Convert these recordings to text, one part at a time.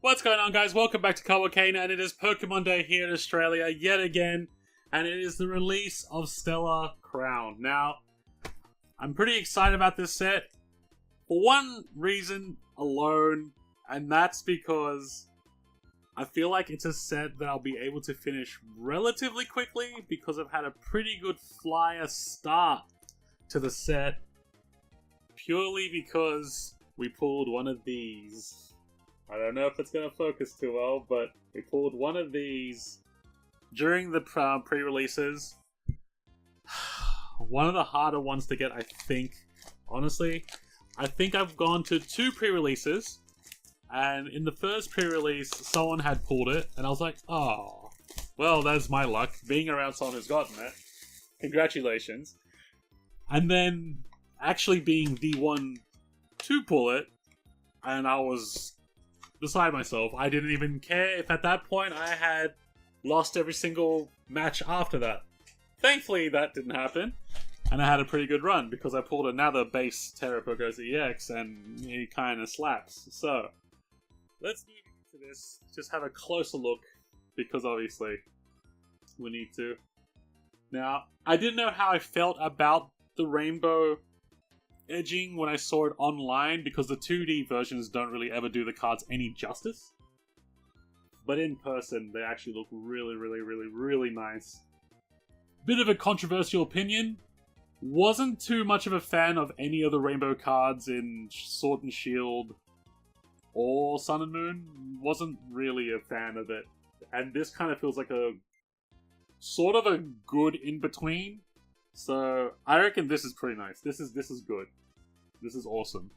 What's going on, guys? Welcome back to Kawakena, and it is Pokemon Day here in Australia yet again, and it is the release of Stellar Crown. Now, I'm pretty excited about this set for one reason alone, and that's because I feel like it's a set that I'll be able to finish relatively quickly because I've had a pretty good flyer start to the set, purely because we pulled one of these. I don't know if it's going to focus too well, but we pulled one of these during the pre-releases. One of the harder ones to get, I think. Honestly, I think I've gone to 2 pre-releases, and in the first pre-release, someone had pulled it, and I was like, oh, well, that's my luck, being around someone who's gotten it. Congratulations. And then actually being the one to pull it, and I was beside myself. I didn't even care if at that point I had lost every single match after that. Thankfully, that didn't happen, and I had a pretty good run because I pulled another base Terra Pokos EX, and he kind of slaps. So, let's move into this, just have a closer look, because obviously we need to. Now, I didn't know how I felt about the rainbow edging when I saw it online, because the 2D versions don't really ever do the cards any justice. But in person, they actually look really nice. Bit of a controversial opinion. Wasn't too much of a fan of any of the rainbow cards in Sword and Shield or Sun and Moon. Wasn't really a fan of it. And this kind of feels like a sort of a good in-between. So, I reckon this is pretty nice. This is good. This is awesome.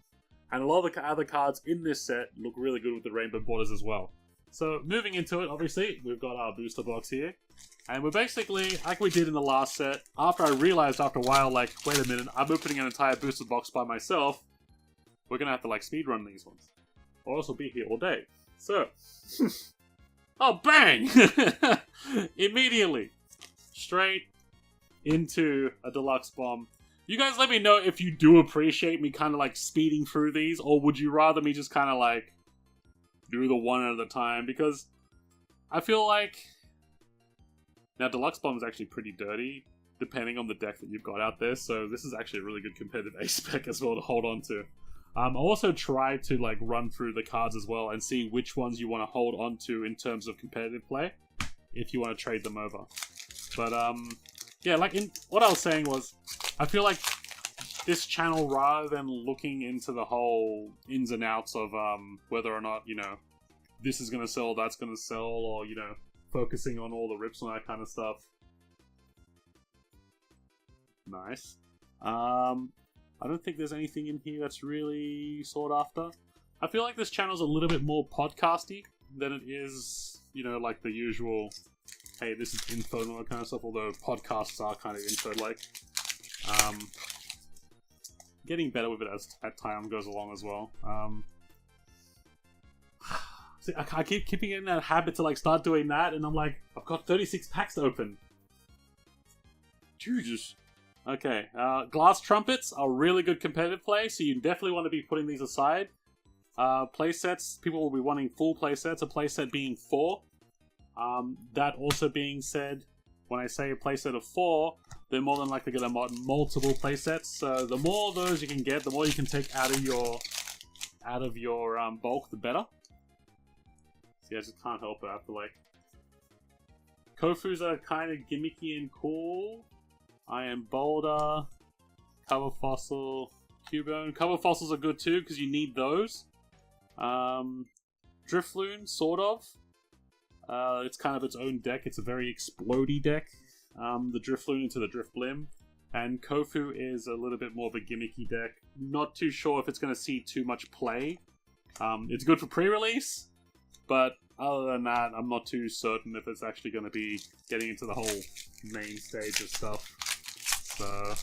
And a lot of the other cards in this set look really good with the rainbow borders as well. So, moving into it, obviously, we've got our booster box here. And we're basically, like we did in the last set, after I realized after a while, like, wait a minute, I'm opening an entire booster box by myself, we're gonna have to, like, speedrun these ones. Or else we'll be here all day. So, oh, bang! Immediately. Straight into a deluxe bomb. You guys let me know if you do appreciate me kind of like speeding through these, or would you rather me just kind of like do the one at a time? Because I feel like now deluxe bomb is actually pretty dirty depending on the deck that you've got out there, so this is actually a really good competitive ace spec as well to hold on to. I'll also try to like run through the cards as well and see which ones you want to hold on to in terms of competitive play if you want to trade them over. But yeah, like what I was saying was, I feel like this channel, rather than looking into the whole ins and outs of whether or not, you know, this is going to sell, that's going to sell, or, you know, focusing on all the rips and that kind of stuff. Nice. I don't think there's anything in here that's really sought after. I feel like this channel's a little bit more podcasty than it is, you know, like the usual, hey, this is info and all that kind of stuff, although podcasts are kind of info-like. Getting better with it as time goes along as well. See, I keep keeping in that habit to like start doing that, and I'm like, I've got 36 packs to open. Jesus. Okay, glass trumpets are really good competitive play, so you definitely want to be putting these aside. Playsets, people will be wanting full playsets, a playset being 4. That also being said, when I say a playset of 4, they're more than likely going to want multiple playsets. So the more of those you can get, the more you can take out of your bulk, the better. See, I just can't help it. I have to like. Kofus are kind of gimmicky and cool. I Am Boulder, Cover Fossil, Cubone. Cover Fossils are good too because you need those. Drifloon, sort of. It's kind of its own deck. It's a very explodey deck. The Drifloon into the Drifblim. And Kofu is a little bit more of a gimmicky deck. Not too sure if it's going to see too much play. It's good for pre-release, but other than that, I'm not too certain if it's actually going to be getting into the whole main stage of stuff. So, I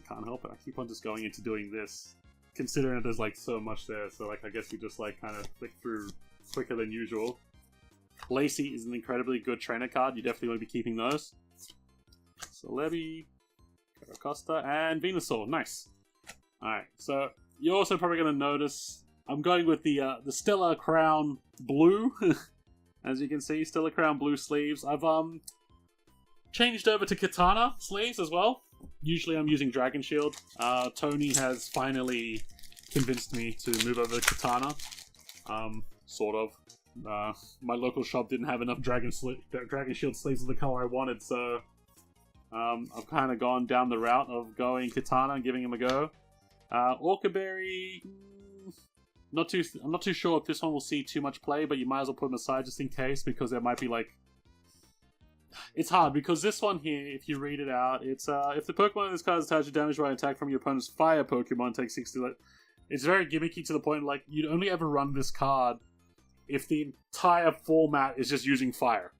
can't help it. I keep on just going into doing this, considering that there's like so much there. So like, I guess we just like kind of flick through quicker than usual. Lacey is an incredibly good trainer card. You definitely want to be keeping those. Celebi, Caracosta, and Venusaur. Nice. Alright, so you're also probably going to notice I'm going with the Stellar Crown Blue. As you can see, Stellar Crown Blue sleeves. I've changed over to Katana sleeves as well. Usually I'm using Dragon Shield. Tony has finally convinced me to move over to Katana. Sort of. My local shop didn't have enough Dragon Shield sleeves of the color I wanted, so I've kind of gone down the route of going Katana and giving him a go. Orca Berry, I'm not too sure if this one will see too much play, but you might as well put them aside just in case, because there might be like... It's hard, because this one here, if you read it out, it's if the Pokemon in this card is attached to damage by attack from your opponent's fire Pokemon, take 60... It's very gimmicky to the point, like, you'd only ever run this card if the entire format is just using fire.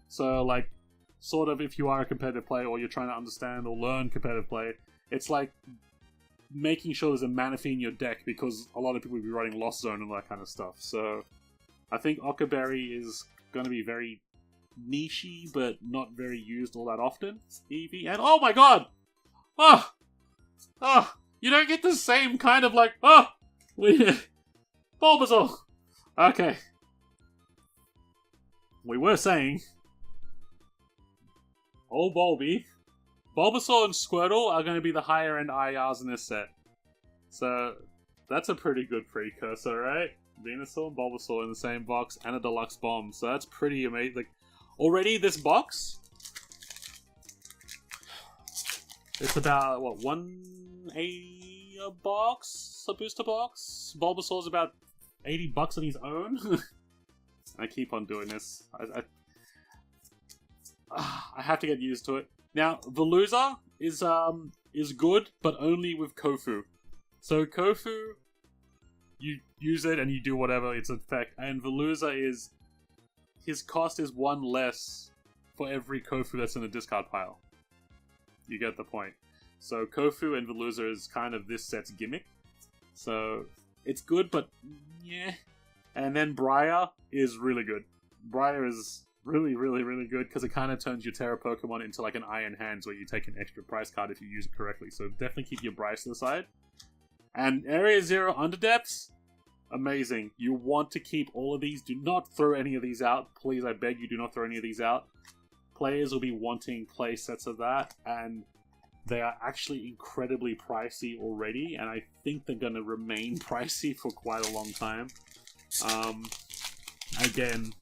So, like, sort of if you are a competitive player or you're trying to understand or learn competitive play, it's like making sure there's a Manaphy in your deck, because a lot of people will be running Lost Zone and that kind of stuff. So, I think Orca Berry is going to be very nichey, but not very used all that often. Eevee, and oh my god! You don't get the same kind of like, Bulbasaur! Okay. We were saying, Bulbasaur and Squirtle are going to be the higher end IRs in this set. So, that's a pretty good precursor, right? Venusaur and Bulbasaur in the same box, and a Deluxe Bomb. So that's pretty amazing. Like, already this box, it's about, what, $180 a box? A booster box? Bulbasaur's about $80 on his own. I keep on doing this. I have to get used to it. Now, Veluza is good, but only with Kofu. So Kofu, you use it and you do whatever its effect. And Veluza is... his cost is 1 less for every Kofu that's in the discard pile. You get the point. So Kofu and Veluza is kind of this set's gimmick. So it's good, but yeah. And then Briar is really good. Briar is really, really, really good because it kind of turns your Terra Pokemon into like an Iron Hands where you take an extra price card if you use it correctly. So definitely keep your Bryce to the side. And Area Zero Underdepths, amazing. You want to keep all of these. Do not throw any of these out. Please, I beg you, do not throw any of these out. Players will be wanting play sets of that, and they are actually incredibly pricey already, and I think they're going to remain pricey for quite a long time. Again,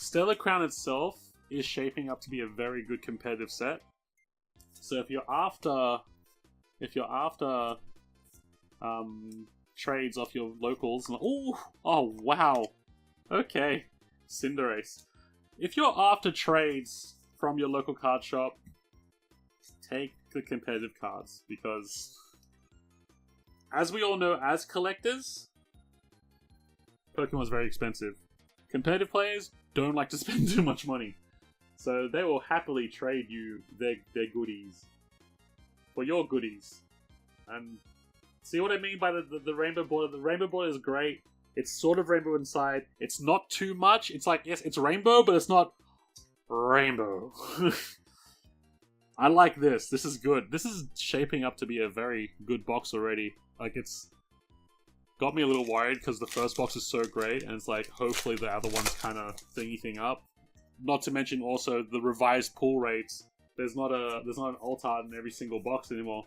Stellar Crown itself is shaping up to be a very good competitive set. So if you're after trades off your locals, oh wow, okay, Cinderace. If you're after trades from your local card shop, take the competitive cards, because as we all know, as collectors, Pokemon is very expensive. Competitive players don't like to spend too much money, so they will happily trade you their goodies for your goodies. And see what I mean by the rainbow border? The rainbow border is great. It's sort of rainbow inside. It's not too much. It's like, yes, it's rainbow, but it's not rainbow. I like this. This is good. This is shaping up to be a very good box already. Like, it's got me a little worried because the first box is so great, and it's like, hopefully the other ones kind of thingy up. Not to mention also the revised pull rates. There's not an Altart in every single box anymore.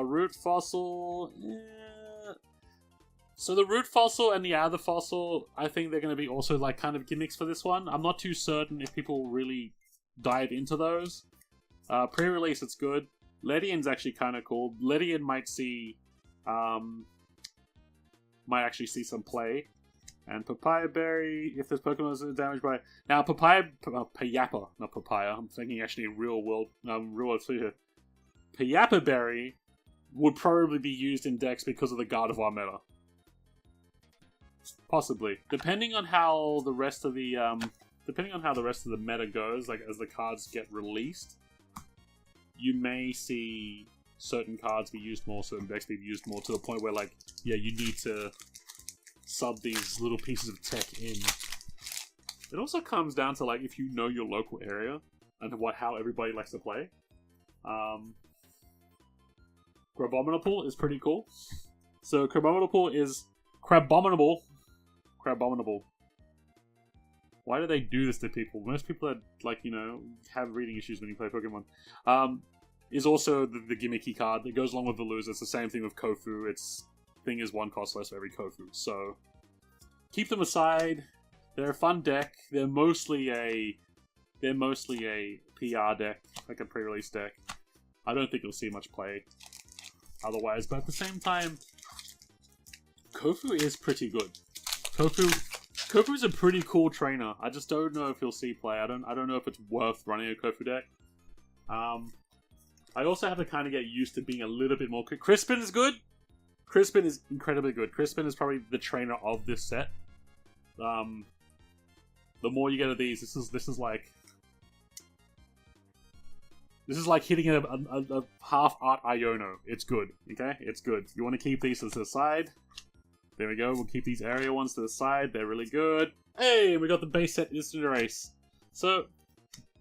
Root Fossil... So the Root Fossil and the Aether Fossil, I think they're going to be also like kind of gimmicks for this one. I'm not too certain if people really dive into those. Pre-release, it's good. Ledian's actually kind of cool. Ledian might actually see some play. And Papaya Berry, if this Pokemon is damaged by... Now, Payappa, not Papaya. I'm thinking actually real world 2 here. Payappa Berry would probably be used in decks because of the Gardevoir meta. Possibly, depending on how the rest of the meta goes, like as the cards get released, you may see certain cards be used more, certain decks be used more, to the point where, like, yeah, you need to sub these little pieces of tech in. It also comes down to, like, if you know your local area and how everybody likes to play. Crabominable is pretty cool. So Crabominable is Crabominable. Crabominable. Why do they do this to people? Most people that, like, you know, have reading issues when you play Pokemon. Is also the gimmicky card that goes along with Veluza. It's the same thing with Kofu. Its thing is 1 cost less for every Kofu. So, keep them aside. They're a fun deck. They're mostly a PR deck, like a pre-release deck. I don't think you'll see much play otherwise, but at the same time, Kofu is pretty good. Kofu's a pretty cool trainer. I just don't know if he'll see play. I don't know if it's worth running a Kofu deck. I also have to kind of get used to being a little bit more... Crispin is good. Crispin is incredibly good. Crispin is probably the trainer of this set. The more you get of these, this is like hitting a half art Iono. It's good. Okay, it's good. You want to keep these to the side. There we go. We'll keep these area ones to the side. They're really good. Hey, we got the base set Cinderace. So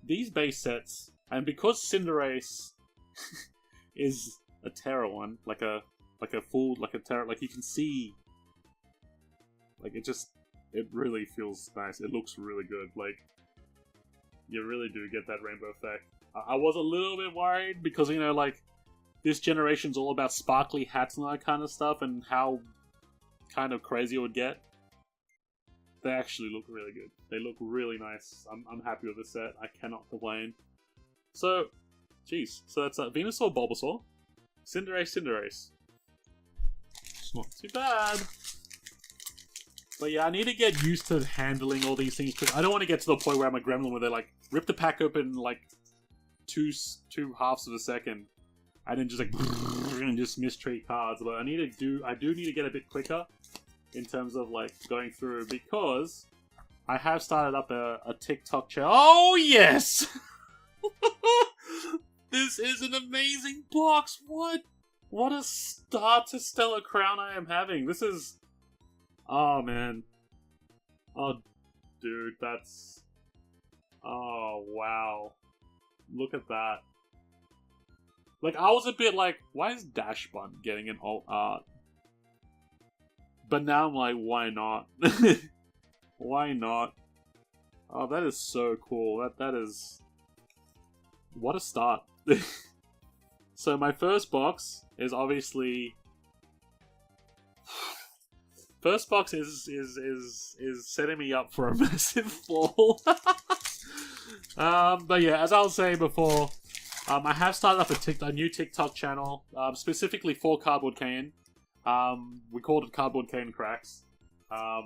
these base sets, and because Cinderace is a Terra one, like a Terra, like you can see, like it really feels nice. It looks really good. Like you really do get that rainbow effect. I was a little bit worried because, you know, like this generation's all about sparkly hats and that kind of stuff, and how kind of crazy it would get. They actually look really good. They look really nice. I'm happy with this set. I cannot complain. So, jeez. So that's Venusaur, Bulbasaur, Cinderace. It's not too bad. But yeah, I need to get used to handling all these things. I don't want to get to the point where I'm a gremlin where they like rip the pack open like two halves of a second, and then just like and just mistreat cards. But I do need to get a bit quicker in terms of like going through, because I have started up a TikTok channel. Oh yes, this is an amazing box. What a start to Stellar Crown I am having. This is, oh man, oh dude, that's, oh wow. Look at that. Like, I was a bit like, why is Dash Bun getting an alt art? But now I'm like, why not? Why not? Oh, that is so cool. That is... What a start. So my first box is obviously... First box is setting me up for a massive fall. But yeah, as I was saying before, I have started up a new TikTok channel, specifically for Cardboard Cane. We called it Cardboard Cane Cracks.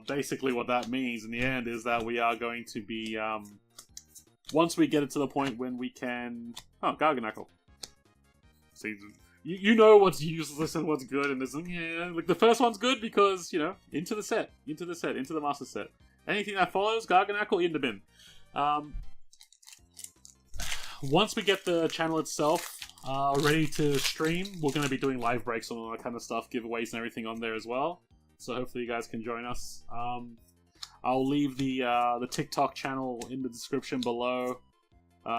Basically what that means in the end is that we are going to be, once we get it to the point when we can... Oh, Garganacl. See, you know what's useless and what's good, and there's, yeah, like the first one's good because, you know, into the master set. Anything that follows, Garganacl, in the bin. Once we get the channel itself ready to stream, we're going to be doing live breaks and all that kind of stuff, giveaways and everything on there as well. So hopefully you guys can join us. I'll leave the TikTok channel in the description below.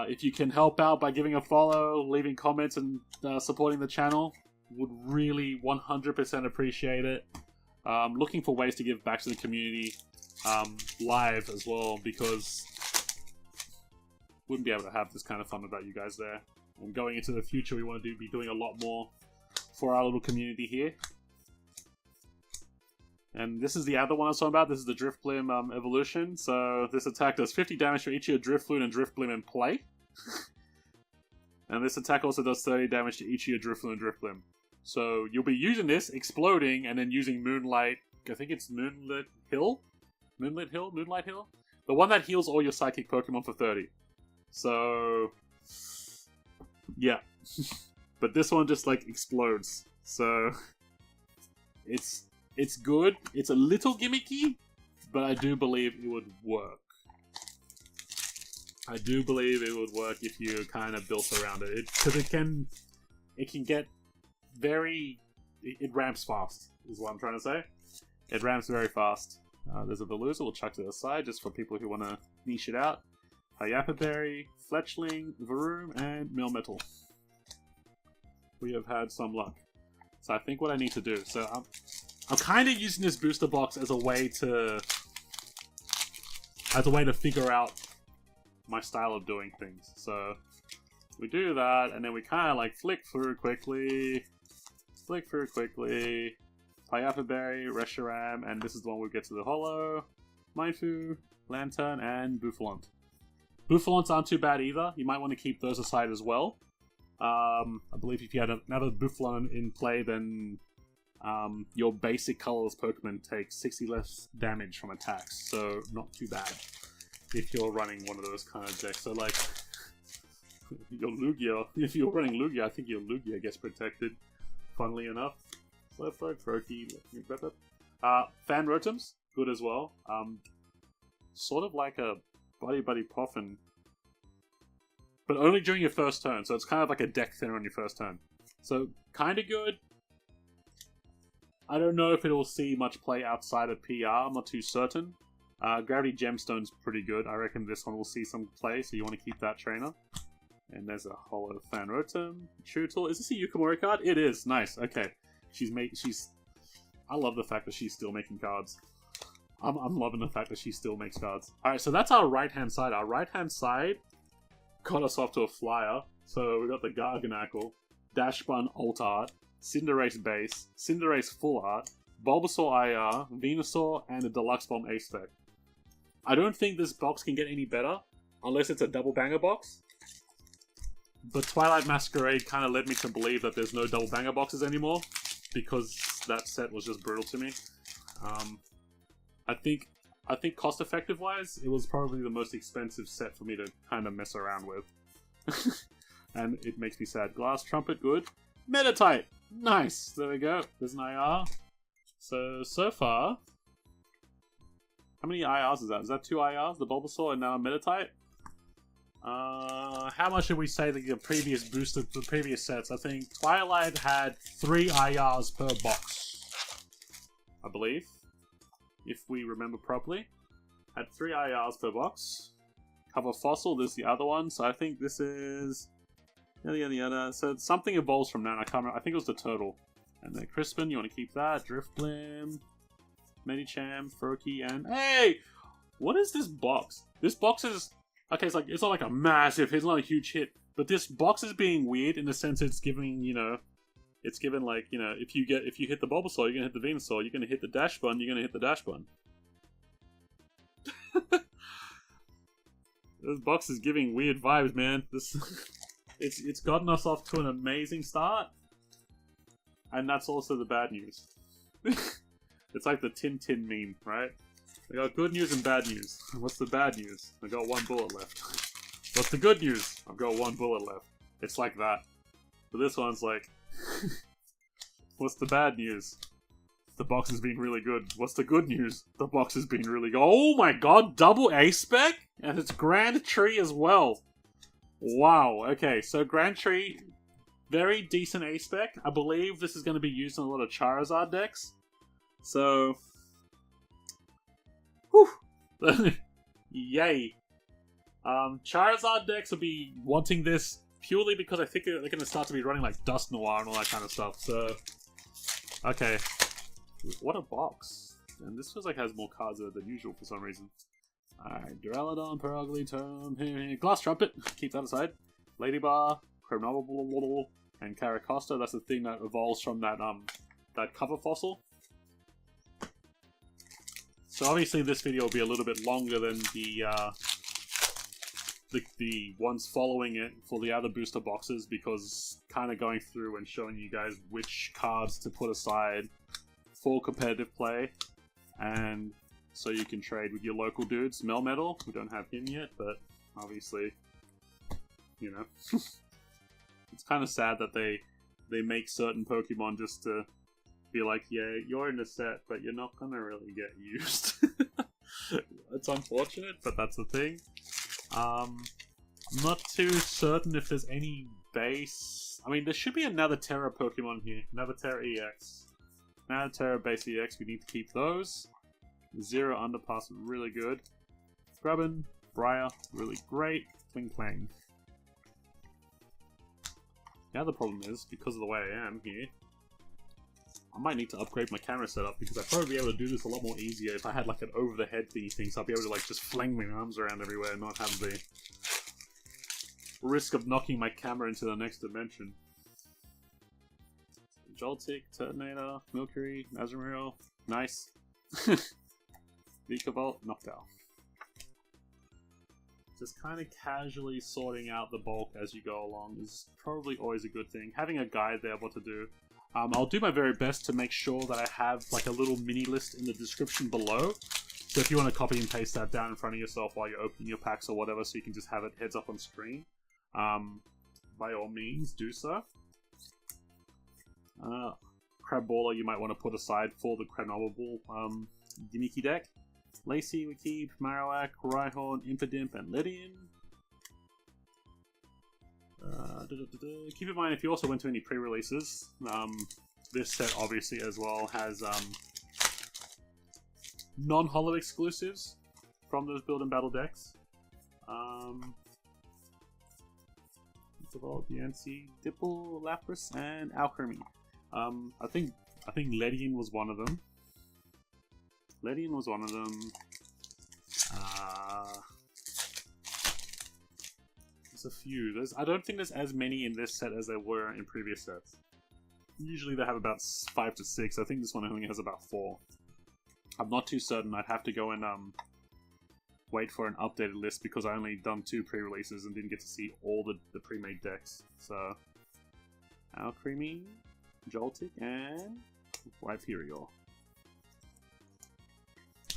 If you can help out by giving a follow, leaving comments, and supporting the channel, would really 100% appreciate it. Looking for ways to give back to the community live as well, because wouldn't be able to have this kind of fun without you guys there. And going into the future, we want to be doing a lot more for our little community here. And this is the other one I was talking about. This is the Drifblim evolution. So this attack does 50 damage to each of your Drifloon and Drifblim in play. And this attack also does 30 damage to each of your Drifloon and Drifblim. So you'll be using this, exploding, and then using Moonlight. I think it's Moonlit Hill? Moonlit Hill? The one that heals all your Psychic Pokemon for 30. So, yeah. But this one just, like, explodes. So, it's good. It's a little gimmicky, but I do believe it would work. I do believe it would work if you kind of built around it. Because it can get very... It ramps fast, is what I'm trying to say. It ramps very fast. There's a Veluza, we'll chuck to the side, just for people who want to niche it out. Yappa Berry, Fletchling, Varoom, and Melmetal. We have had some luck. So I think what I need to do... So I'm kind of using this booster box as a way to figure out my style of doing things. So we do that, and then we kind of like flick through quickly, Pyappa Berry, Reshiram, and this is the one we get to the holo, Mindfu, Lantern, and Bouffalant. Bouffalants aren't too bad either. You might want to keep those aside as well. I believe if you had another Bouffalant in play, then your basic colorless Pokemon takes 60 less damage from attacks, so not too bad if you're running one of those kind of decks. So like, your Lugia, if you're running Lugia, I think your Lugia gets protected, funnily enough. Slowpoke, Froakie, Fan Rotums, good as well. Sort of like a Buddy Poffin, but only during your first turn, so it's kind of like a deck thinner on your first turn. So, kind of good. I don't know if it will see much play outside of PR, I'm not too certain. Gravity Gemstone's pretty good. I reckon this one will see some play, so you want to keep that trainer. And there's a holo Fan Rotom. Chewtle. Is this a Yukimori card? It is. Nice. Okay. I love the fact that she's still making cards. I'm loving the fact that she still makes cards. Alright, so that's our right-hand side. Our right-hand side got us off to a flyer. So we got the Garganacl, Dashbun Alt Art, Cinderace Base, Cinderace Full Art, Bulbasaur IR, Venusaur, and a Deluxe Bomb Ace Spec. I don't think this box can get any better, unless it's a double banger box. But Twilight Masquerade kind of led me to believe that there's no double banger boxes anymore, because that set was just brutal to me. I think cost-effective wise, it was probably the most expensive set for me to kind of mess around with. And it makes me sad. Glass Trumpet, good. Meditite! Nice! There we go. There's an IR. So far... How many IRs is that? Is that 2 IRs? The Bulbasaur and now a Meditite? How much did we say the previous booster, the previous sets? I think Twilight had 3 IRs per box. I believe. If we remember properly. Had 3 IRs per box. Cover Fossil, this is the other one. So I think this is... Yada. So something evolves from that. I can't remember. I think it was the turtle. And then Crispin, you want to keep that. Drifblim. Medicham, Froakie, and... Hey! What is this box? This box is... Okay, it's not like a massive hit, it's not a huge hit. But this box is being weird in the sense it's giving, you know... It's given, like, you know, if you hit the Bulbasaur, you're gonna hit the Venusaur. You're gonna hit the Dashbun, you're gonna hit the Dashbun. This box is giving weird vibes, man. It's gotten us off to an amazing start. And that's also the bad news. It's like the Tintin meme, right? I got good news and bad news. What's the bad news? I got 1 bullet left. What's the good news? I've got 1 bullet left. It's like that. But this one's like... What's the bad news? The box has been really good. What's the good news? The box has been really good. Oh my god, double A-Spec? And it's Grand Tree as well. Wow, okay, so Grand Tree, very decent A-Spec. I believe this is going to be used in a lot of Charizard decks. So... Whew! Yay. Charizard decks will be wanting this purely because I think they're going to start to be running like Dust Noir and all that kind of stuff, so... Okay. What a box. And this feels like it has more cards than usual for some reason. Alright, Duraludon, Perugly, Glass Trumpet, keep that aside. Ladybar, Chronoble, and Caracosta, that's the thing that evolves from that cover fossil. So obviously this video will be a little bit longer than the ones following it for the other booster boxes, because kind of going through and showing you guys which cards to put aside for competitive play, and so you can trade with your local dudes. Melmetal, we don't have him yet, but obviously, you know, it's kind of sad that they make certain Pokemon just to be like, yeah, you're in the set, but you're not gonna really get used. It's unfortunate, but that's the thing. I'm not too certain if there's any base... I mean, there should be another Terra Pokemon here. Another Terra EX. Another Terra Base EX, we need to keep those. Zero Underpass, really good. Grubbin, Briar, really great. Clang. The other problem is, because of the way I am here, I might need to upgrade my camera setup because I'd probably be able to do this a lot more easier if I had like an over-the-head thingy thing, so I'd be able to like just fling my arms around everywhere and not have the risk of knocking my camera into the next dimension. Joltik, Turtonator, Milcery, Azumarill, nice. Vikavolt, knocked out. Just kind of casually sorting out the bulk as you go along is probably always a good thing. Having a guide there what to do. I'll do my very best to make sure that I have like a little mini list in the description below. So if you want to copy and paste that down in front of yourself while you're opening your packs or whatever, so you can just have it heads up on screen, by all means do so. Crabballer you might want to put aside for the Crabnobble Gimmicky deck. Lacey, we keep Marowak, Rhyhorn, Impidimp, and Ledian. Keep in mind if you also went to any pre-releases, this set obviously as well has non-holo exclusives from those build and battle decks. Diancie, Dipple, Lapras, and Alchemy. I think Ledian was one of them. There's a few. I don't think there's as many in this set as there were in previous sets. Usually they have about 5 to 6. I think this one only has about 4. I'm not too certain. I'd have to go and wait for an updated list because I only done 2 pre-releases and didn't get to see all the pre-made decks. So, Alcremie, Joltik, and Rhyperior.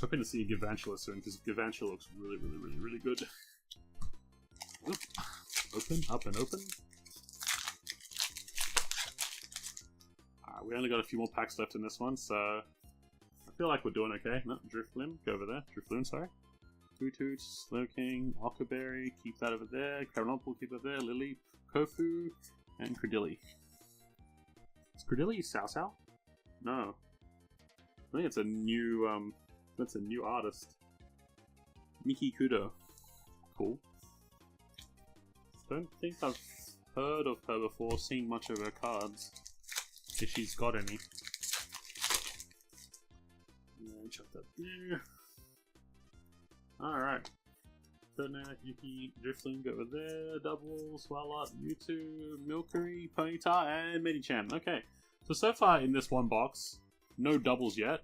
Hoping to see a Galvantula soon because Galvantula looks really good. Oop. Open, up and open. Alright, we only got a few more packs left in this one, so I feel like we're doing okay. No, Drifloon, go over there. Drifloon, sorry. Hoothoot, Slowking, Ockerberry, keep that over there. Crabnobble, keep it there. Lily, Kofu, and Credilli. Is Credilli Sao? No. I think it's a new, that's a new artist. Miki Kudo. Cool. Don't think I've heard of her before, seen much of her cards. If she's got any. Yeah, chuck that there. Alright. Turtonator, Yuki, Drifloon, go over there. Double, Swalot, Mewtwo, Milcery, Ponyta, and Medicham. Okay. So far in this one box, no doubles yet.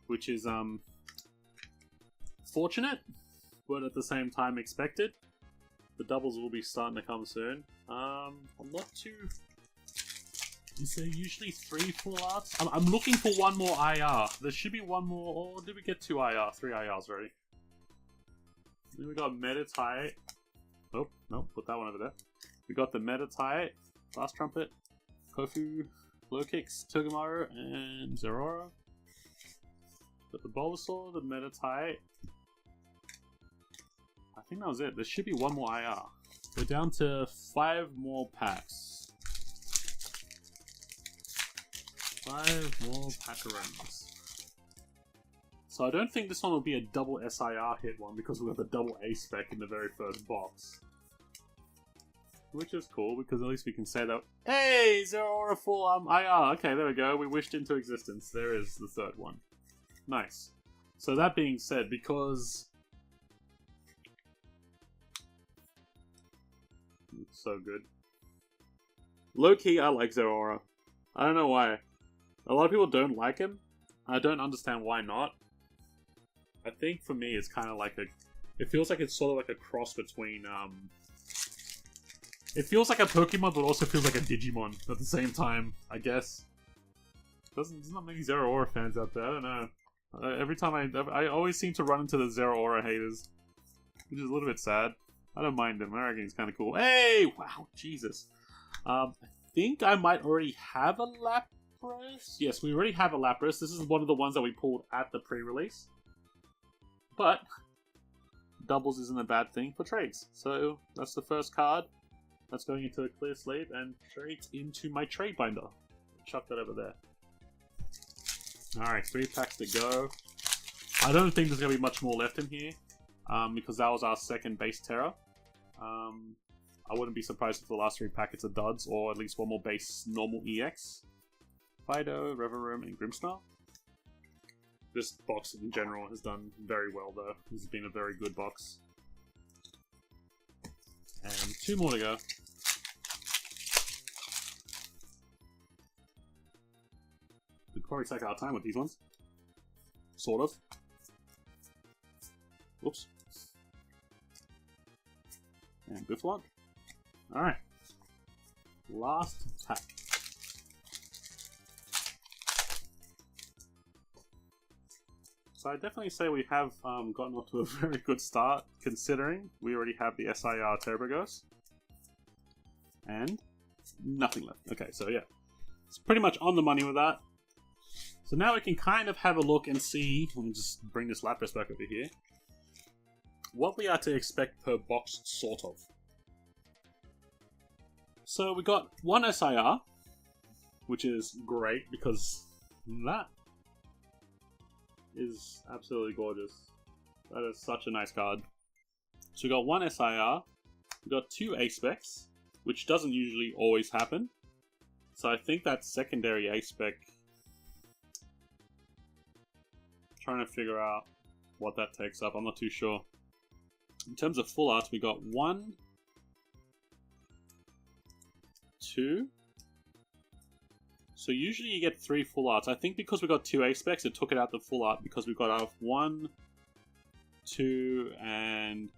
Which is, fortunate, but at the same time expected. The doubles will be starting to come soon. I'm not too... Is there usually 3 full arts? I'm looking for one more IR. There should be one more, or did we get 2 IR? 3 IRs already. Then we got Meditite. Oh, no, put that one over there. We got the Meditite, Blast Trumpet, Kofu, Glow Kicks, Togamaru, and Zeraora. Got the Bulbasaur, the Meditite. I think that was it. There should be one more IR. We're down to 5 more packs. 5 more packaroons. So I don't think this one will be a double SIR hit one because we got the double A spec in the very first box. Which is cool because at least we can say that. Hey, Zeraora full IR. Okay, there we go. We wished into existence. There is the 3rd one. Nice. So that being said, because it's so good. Low-key, I like Zeraora. I don't know why. A lot of people don't like him. I don't understand why not. I think for me it's kind of like a... It feels like it's sort of like a cross between... It feels like a Pokemon, but also feels like a Digimon at the same time, I guess. There's not many Zeraora fans out there, I don't know. Every time I always seem to run into the Zeraora haters. Which is a little bit sad. I don't mind him. I reckon he's kind of cool. Hey! Wow, Jesus. I think I might already have a Lapras. Yes, we already have a Lapras. This is one of the ones that we pulled at the pre-release. But doubles isn't a bad thing for trades. So that's the first card. That's going into a clear slate and straight into my trade binder. Chuck that over there. Alright, 3 packs to go. I don't think there's going to be much more left in here. Because that was our second base Terra. I wouldn't be surprised if the last 3 packets are duds, or at least one more base normal EX. Fido, Reverum, and Grimstar. This box in general has done very well though. This has been a very good box. And 2 more to go. We could probably take our time with these ones. Sort of. Whoops. And Bifflog. Alright. Last pack. So I definitely say we have gotten off to a very good start, considering we already have the SIR Terragos. And nothing left. Okay, so yeah. It's pretty much on the money with that. So now we can kind of have a look and see, let me just bring this Lapras back over here, what we are to expect per box, sort of. So we got 1 SIR, which is great because that is absolutely gorgeous. That is such a nice card. So we got 1 SIR, we got 2 A-Specs, which doesn't usually always happen. So I think that secondary A-Spec, trying to figure out what that takes up, I'm not too sure. In terms of full arts, we got 1, 2. So usually you get 3 full arts. I think because we got 2 A-Specs, it took it out the full art because we got out 1, 2, and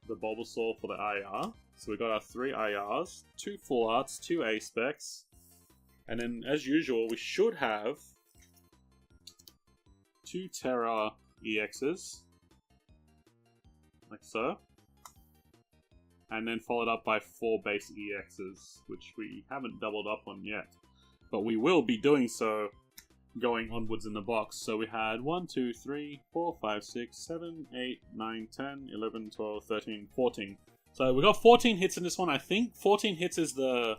the Bulbasaur for the IR. So we got our 3 IRs, 2 full arts, 2 A-Specs, and then as usual we should have 2 Terra EXs, like so, and then followed up by 4 base EXs, which we haven't doubled up on yet, but we will be doing so going onwards in the box. So we had 1, 2, 3, 4, 5, 6, 7, 8, 9, 10, 11, 12, 13, 14. So we got 14 hits in this one. I think 14 hits is the...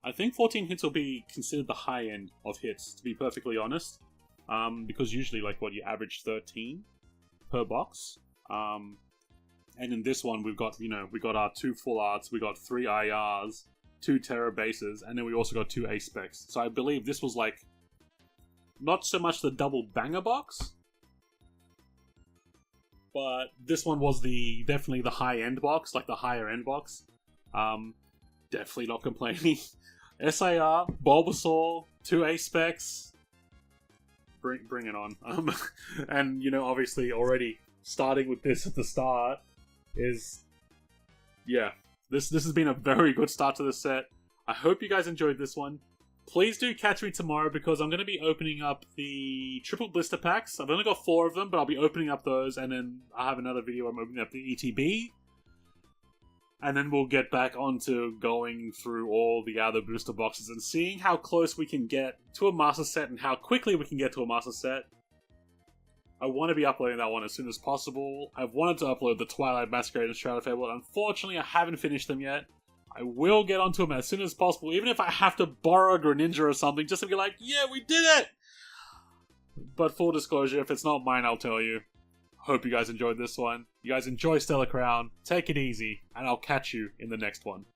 I think 14 hits will be considered the high end of hits, to be perfectly honest. Because usually, like, what, you average 13 per box. And in this one, we've got, you know, we got our 2 full arts, we got 3 IRs, 2 Terra bases, and then we also got 2 A-Specs. So I believe this was, like, not so much the double banger box, but this one was definitely the high-end box, like the higher-end box. Definitely not complaining. SIR, Bulbasaur, 2 A-Specs. Bring it on. And, you know, obviously already starting with this at the start is... yeah, this has been a very good start to the set. I hope you guys enjoyed this one. Please do catch me tomorrow because I'm going to be opening up the triple blister packs. I've only got 4 of them, but I'll be opening up those, and then I have another video I'm opening up the ETB. And then we'll get back onto going through all the other booster boxes and seeing how close we can get to a master set and how quickly we can get to a master set. I want to be uploading that one as soon as possible. I've wanted to upload the Twilight Masquerade and Shroud of Fable. Unfortunately, I haven't finished them yet. I will get onto them as soon as possible, even if I have to borrow a Greninja or something, just to be like, yeah, we did it! But full disclosure, if it's not mine, I'll tell you. Hope you guys enjoyed this one. You guys enjoy Stellar Crown, take it easy, and I'll catch you in the next one.